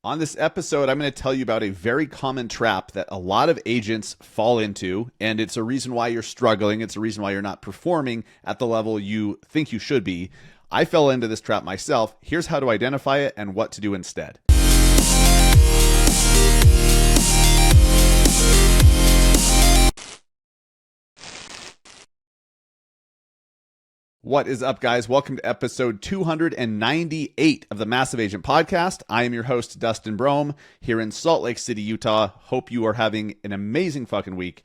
On this episode, I'm going to tell you about a very common trap that a lot of agents fall into, and it's a reason why you're struggling. It's a reason why you're not performing at the level you think you should be. I fell into this trap myself. Here's how to identify it and what to do instead. What is up, guys? Welcome to episode 298 of the Massive Agent Podcast. I am your host, Dustin Brohm, here in Salt Lake City, Utah. Hope you are having an amazing fucking week.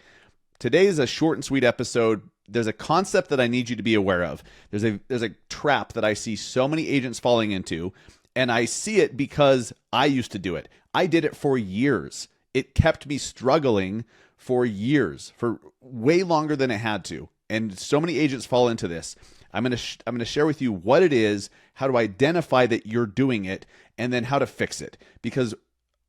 Today is a short and sweet episode. There's a concept that I need you to be aware of. There's a trap that I see so many agents falling into, and I see it because I used to do it. I did it for years. It kept me struggling for years, for way longer than it had to. And so many agents fall into this. I'm going to share with you what it is, how to identify that you're doing it, and then how to fix it. Because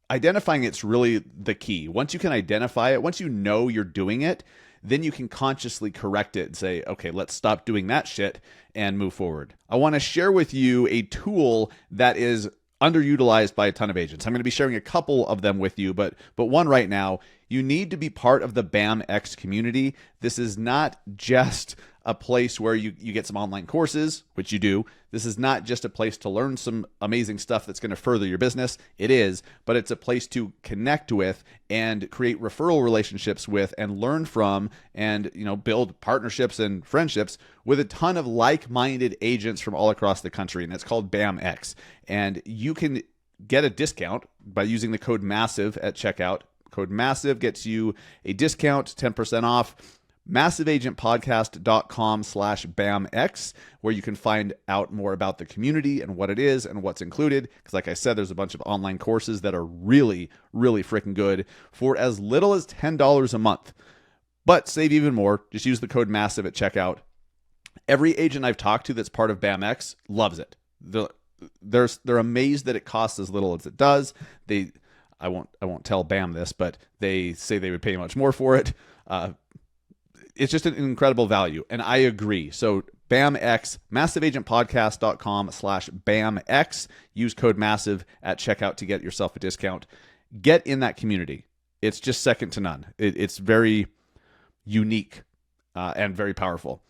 identifying it's really the key. Once you can identify it, once you know you're doing it, then you can consciously correct it and say, okay, let's stop doing that shit and move forward. I want to share with you a tool that is underutilized by a ton of agents. I'm going to be sharing a couple of them with you, but one right now. You need to be part of the BAMX community. This is not just a place where you get some online courses, which you do. This is not just a place to learn some amazing stuff that's going to further your business. It is, but it's a place to connect with and create referral relationships with and learn from and, build partnerships and friendships with a ton of like-minded agents from all across the country. And it's called BAMX. And you can get a discount by using the code MASSIVE at checkout. Code MASSIVE gets you a discount, 10% off. MassiveAgentPodcast.com/BAMX, where you can find out more about the community and what it is and what's included. Because like I said, there's a bunch of online courses that are really, really freaking good for as little as $10 a month. But save even more. Just use the code MASSIVE at checkout. Every agent I've talked to that's part of BAMX loves it. They're amazed that it costs as little as it does. I won't tell BAM this, but they say they would pay much more for it. It's just an incredible value, and I agree. So BAMX, MassiveAgentPodcast.com/BAMX. Use code MASSIVE at checkout to get yourself a discount. Get in that community. It's just second to none. It's very unique and very powerful.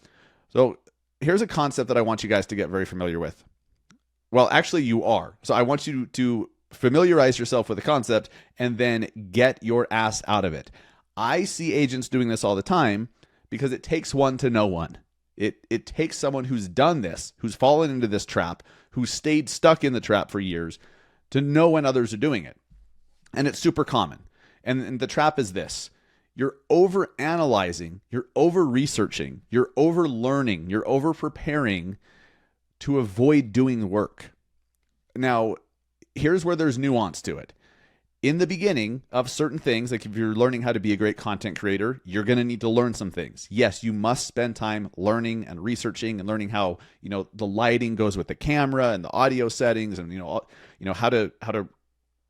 So here's a concept that I want you guys to get very familiar with. Well, actually, you are. So I want you to familiarize yourself with the concept and then get your ass out of it. I see agents doing this all the time because it takes one to know one. It takes someone who's done this, who's fallen into this trap, who's stayed stuck in the trap for years to know when others are doing it. And it's super common. And the trap is this. You're over-analyzing, you're over-researching, you're over-learning, you're over-preparing to avoid doing work. Now, here's where there's nuance to it. In the beginning of certain things, like if you're learning how to be a great content creator, you're going to need to learn some things. Yes, you must spend time learning and researching and learning how, the lighting goes with the camera and the audio settings and, how to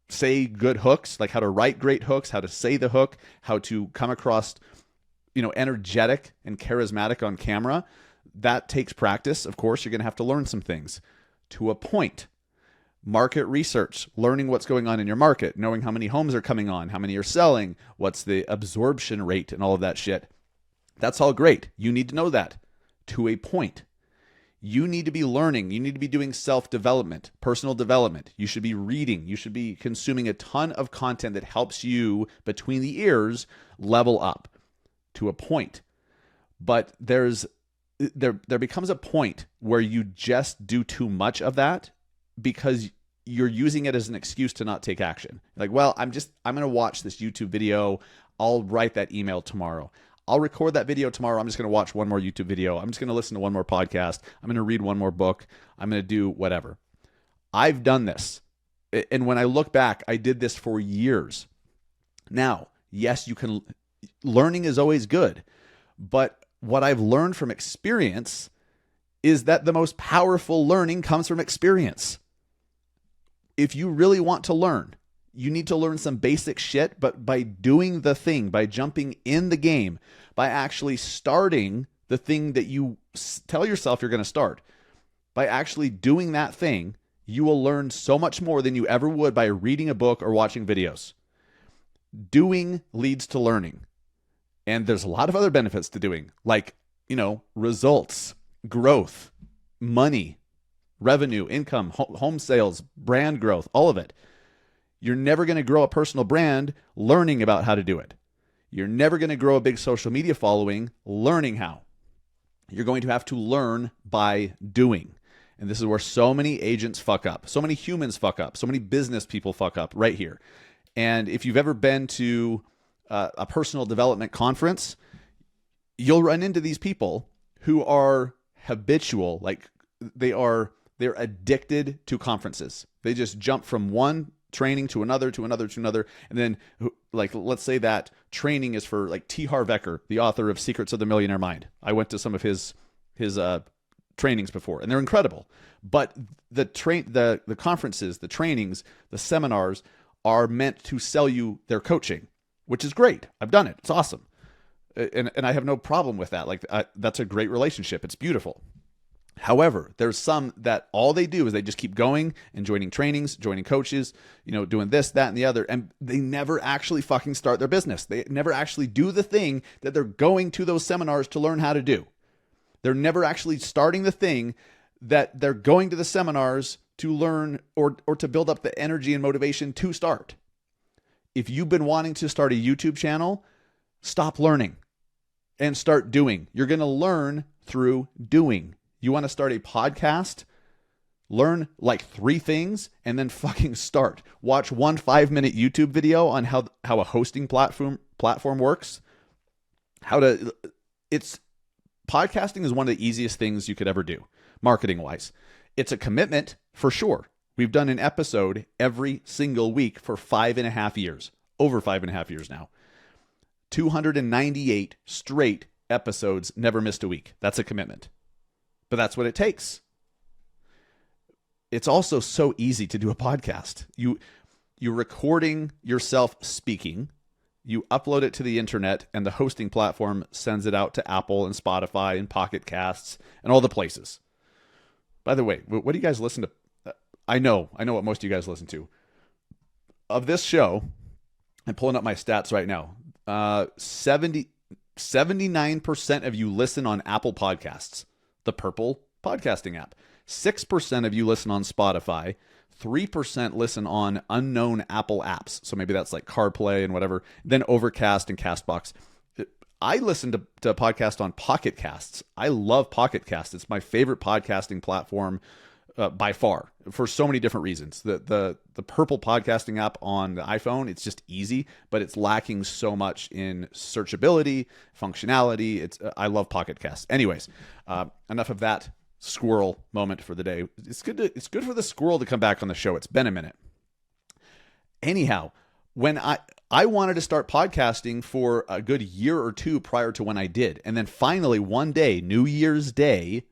say good hooks, like how to write great hooks, how to say the hook, how to come across, energetic and charismatic on camera. That takes practice. Of course, you're going to have to learn some things to a point. Market research, learning what's going on in your market, knowing how many homes are coming on, how many are selling, what's the absorption rate and all of that shit. That's all great. You need to know that to a point. You need to be learning. You need to be doing self-development, personal development. You should be reading. You should be consuming a ton of content that helps you between the ears level up to a point. But there becomes a point where you just do too much of that because you're using it as an excuse to not take action. Like, well, I'm going to watch this YouTube video. I'll write that email tomorrow. I'll record that video tomorrow. I'm just going to watch one more YouTube video. I'm just going to listen to one more podcast. I'm going to read one more book. I'm going to do whatever. I've done this. And when I look back, I did this for years. Now, yes, learning is always good. But what I've learned from experience is that the most powerful learning comes from experience. If you really want to learn, you need to learn some basic shit, but by doing the thing, by jumping in the game, by actually starting the thing that you tell yourself you're going to start, by actually doing that thing, You will learn so much more than you ever would by reading a book or watching videos. Doing leads to learning. And there's a lot of other benefits to doing, like, results, growth, money, revenue, income, home sales, brand growth, all of it. You're never going to grow a personal brand learning about how to do it. You're never going to grow a big social media following learning how. You're going to have to learn by doing. And this is where so many agents fuck up. So many humans fuck up. So many business people fuck up right here. And if you've ever been to a personal development conference, you'll run into these people who are habitual, like they're addicted to conferences. They just jump from one training to another, to another, to another. And then, like, let's say that training is for like T. Harv Eker, the author of Secrets of the Millionaire Mind. I went to some of his trainings before, and they're incredible. But the conferences, the trainings, the seminars are meant to sell you their coaching, which is great. I've done it. It's awesome. And I have no problem with that. Like, that's a great relationship. It's beautiful. However, there's some that all they do is they just keep going and joining trainings, joining coaches, doing this, that, and the other. And they never actually fucking start their business. They never actually do the thing that they're going to those seminars to learn how to do. They're never actually starting the thing that they're going to the seminars to learn or to build up the energy and motivation to start. If you've been wanting to start a YouTube channel, stop learning and start doing. You're going to learn through doing. You want to start a podcast? Learn like 3 things and then fucking start. Watch one 5-minute YouTube video on how a hosting platform works. Podcasting is one of the easiest things you could ever do, marketing-wise. It's a commitment for sure. We've done an episode every single week for 5.5 years, over 5.5 years now. 298 straight episodes, never missed a week. That's a commitment. But that's what it takes. It's also so easy to do a podcast. You're recording yourself speaking. You upload it to the internet, and the hosting platform sends it out to Apple and Spotify and Pocket Casts and all the places. By the way, what do you guys listen to? I know what most of you guys listen to. Of this show, I'm pulling up my stats right now. 79% of you listen on Apple Podcasts, the purple podcasting app. 6% of you listen on Spotify. 3% listen on unknown Apple apps. So maybe that's like CarPlay and whatever. Then Overcast and CastBox. I listen to a podcast on Pocket Casts. I love Pocket Casts. It's my favorite podcasting platform by far for so many different reasons. The purple podcasting app on the iPhone, it's just easy, but it's lacking so much in searchability, functionality. I love Pocket Casts. Anyways, enough of that squirrel moment for the day. It's good for the squirrel to come back on the show. It's been a minute. Anyhow, when I wanted to start podcasting for a good year or two prior to when I did. And then finally one day, New Year's Day,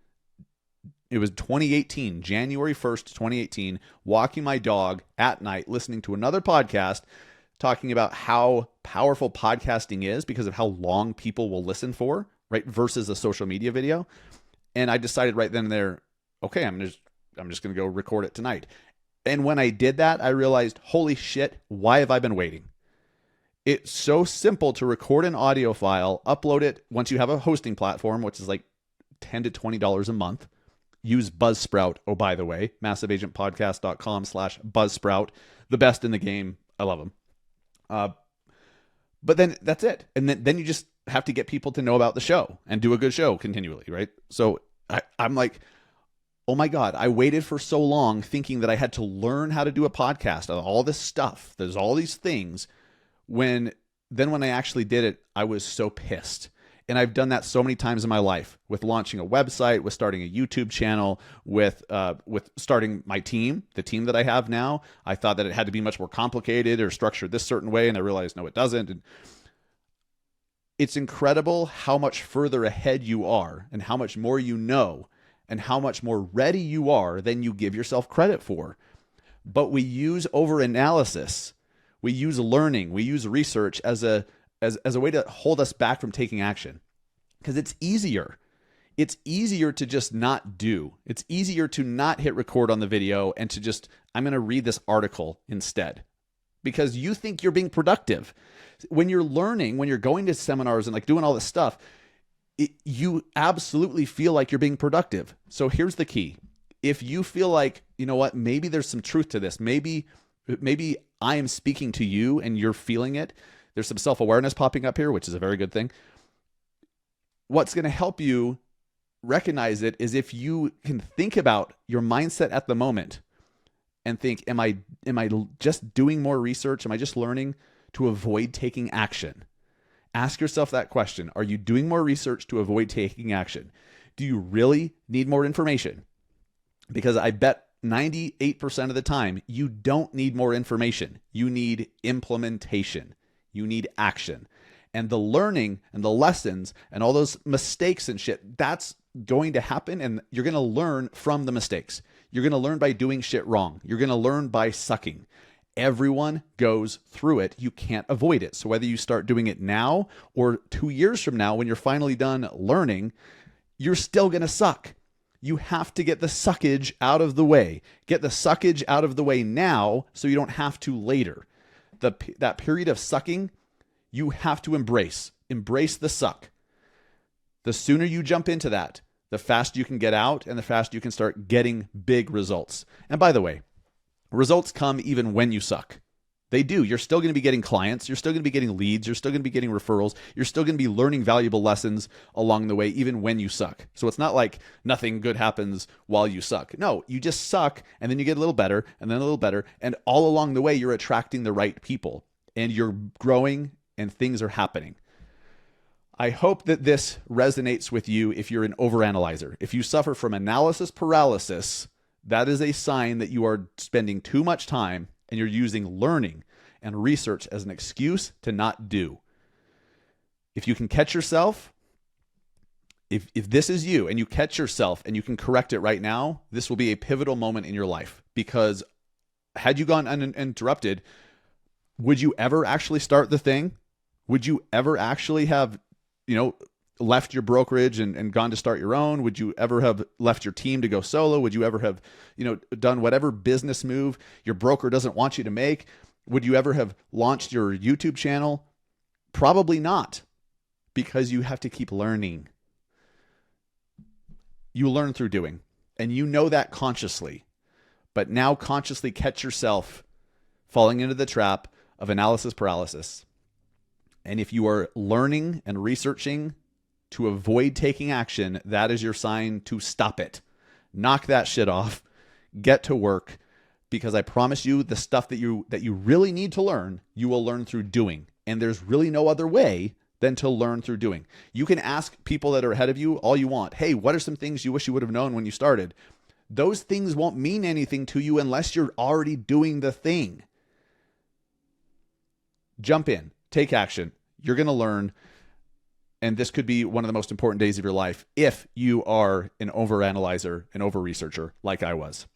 it was 2018, January 1st, 2018, walking my dog at night, listening to another podcast talking about how powerful podcasting is because of how long people will listen for, right? Versus a social media video. And I decided right then and there, okay, I'm just going to go record it tonight. And when I did that, I realized, holy shit, why have I been waiting? It's so simple to record an audio file, upload it once you have a hosting platform, which is like $10 to $20 a month. Use Buzzsprout. Oh, by the way, massiveagentpodcast.com/Buzzsprout. The best in the game. I love them. But then that's it. And then you just have to get people to know about the show and do a good show continually, right? So I'm like, oh my God, I waited for so long thinking that I had to learn how to do a podcast, all this stuff. There's all these things. When I actually did it, I was so pissed. And I've done that so many times in my life with launching a website, with starting a YouTube channel, with starting my team, the team that I have now. I thought that it had to be much more complicated or structured this certain way, and I realized, no, it doesn't. And it's incredible how much further ahead you are and how much more you know and how much more ready you are than you give yourself credit for. But we use overanalysis. We use learning. We use research as a way to hold us back from taking action, because it's easier. It's easier to just not do. It's easier to not hit record on the video and to just, I'm going to read this article instead, because you think you're being productive. When you're learning, when you're going to seminars and like doing all this stuff, you absolutely feel like you're being productive. So here's the key. If you feel like, you know what, maybe there's some truth to this. Maybe I am speaking to you and you're feeling it. There's some self-awareness popping up here, which is a very good thing. What's going to help you recognize it is if you can think about your mindset at the moment and think, am I just doing more research? Am I just learning to avoid taking action? Ask yourself that question. Are you doing more research to avoid taking action? Do you really need more information? Because I bet 98% of the time, you don't need more information. You need implementation. You need action. And the learning and the lessons and all those mistakes and shit, that's going to happen. And you're going to learn from the mistakes. You're going to learn by doing shit wrong. You're going to learn by sucking. Everyone goes through it. You can't avoid it. So whether you start doing it now or 2 years from now, when you're finally done learning, you're still going to suck. You have to get the suckage out of the way. Get the suckage out of the way now so you don't have to later. That period of sucking, you have to embrace. Embrace the suck. The sooner you jump into that, the faster you can get out and the faster you can start getting big results. And by the way, results come even when you suck. They do. You're still going to be getting clients. You're still going to be getting leads. You're still going to be getting referrals. You're still going to be learning valuable lessons along the way, even when you suck. So it's not like nothing good happens while you suck. No, you just suck and then you get a little better and then a little better. And all along the way, you're attracting the right people and you're growing and things are happening. I hope that this resonates with you if you're an overanalyzer. If you suffer from analysis paralysis, that is a sign that you are spending too much time and you're using learning and research as an excuse to not do. If you can catch yourself, if this is you and you catch yourself and you can correct it right now, this will be a pivotal moment in your life, because had you gone uninterrupted, would you ever actually start the thing? Would you ever actually have, left your brokerage and gone to start your own? Would you ever have left your team to go solo? Would you ever have, done whatever business move your broker doesn't want you to make? Would you ever have launched your YouTube channel? Probably not, because you have to keep learning. You learn through doing, and you know that consciously, but now consciously catch yourself falling into the trap of analysis paralysis. And if you are learning and researching to avoid taking action, that is your sign to stop it. Knock that shit off. Get to work, because I promise you the stuff that you really need to learn, you will learn through doing. And there's really no other way than to learn through doing. You can ask people that are ahead of you all you want. Hey, what are some things you wish you would have known when you started? Those things won't mean anything to you unless you're already doing the thing. Jump in, take action. You're going to learn. And this could be one of the most important days of your life if you are an overanalyzer, an over-researcher like I was.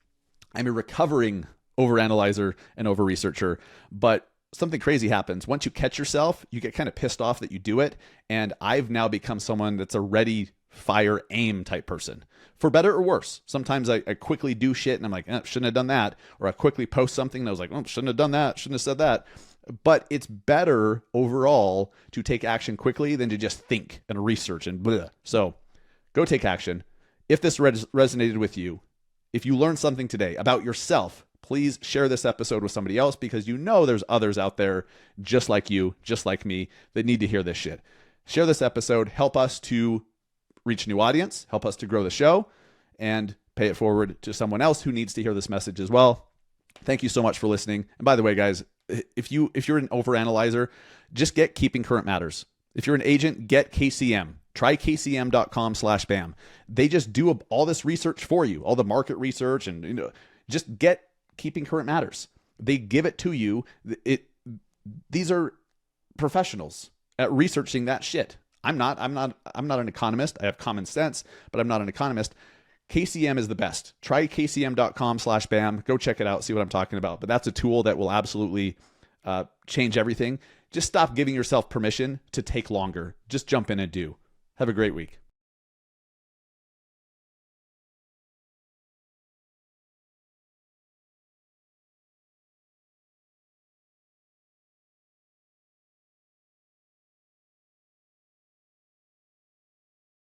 I'm a recovering overanalyzer and over-researcher, but something crazy happens. Once you catch yourself, you get kind of pissed off that you do it. And I've now become someone that's a ready, fire, aim type person, for better or worse. Sometimes I quickly do shit and I'm like, shouldn't have done that. Or I quickly post something and I was like, shouldn't have done that. Shouldn't have said that. But it's better overall to take action quickly than to just think and research and blah. So go take action. If this resonated with you, if you learned something today about yourself, please share this episode with somebody else, because there's others out there just like you, just like me, that need to hear this shit. Share this episode. Help us to reach a new audience. Help us to grow the show and pay it forward to someone else who needs to hear this message as well. Thank you so much for listening. And by the way, guys, if you're an overanalyzer, just get Keeping Current Matters. If you're an agent, get KCM. Try kcm.com/bam. They just do all this research for you, all the market research, and just get Keeping Current Matters. They give it to you. These are professionals at researching that shit. I'm not an economist. I have common sense, but I'm not an economist. KCM is the best. Try kcm.com/bam. Go check it out. See what I'm talking about. But that's a tool that will absolutely change everything. Just stop giving yourself permission to take longer. Just jump in and do. Have a great week.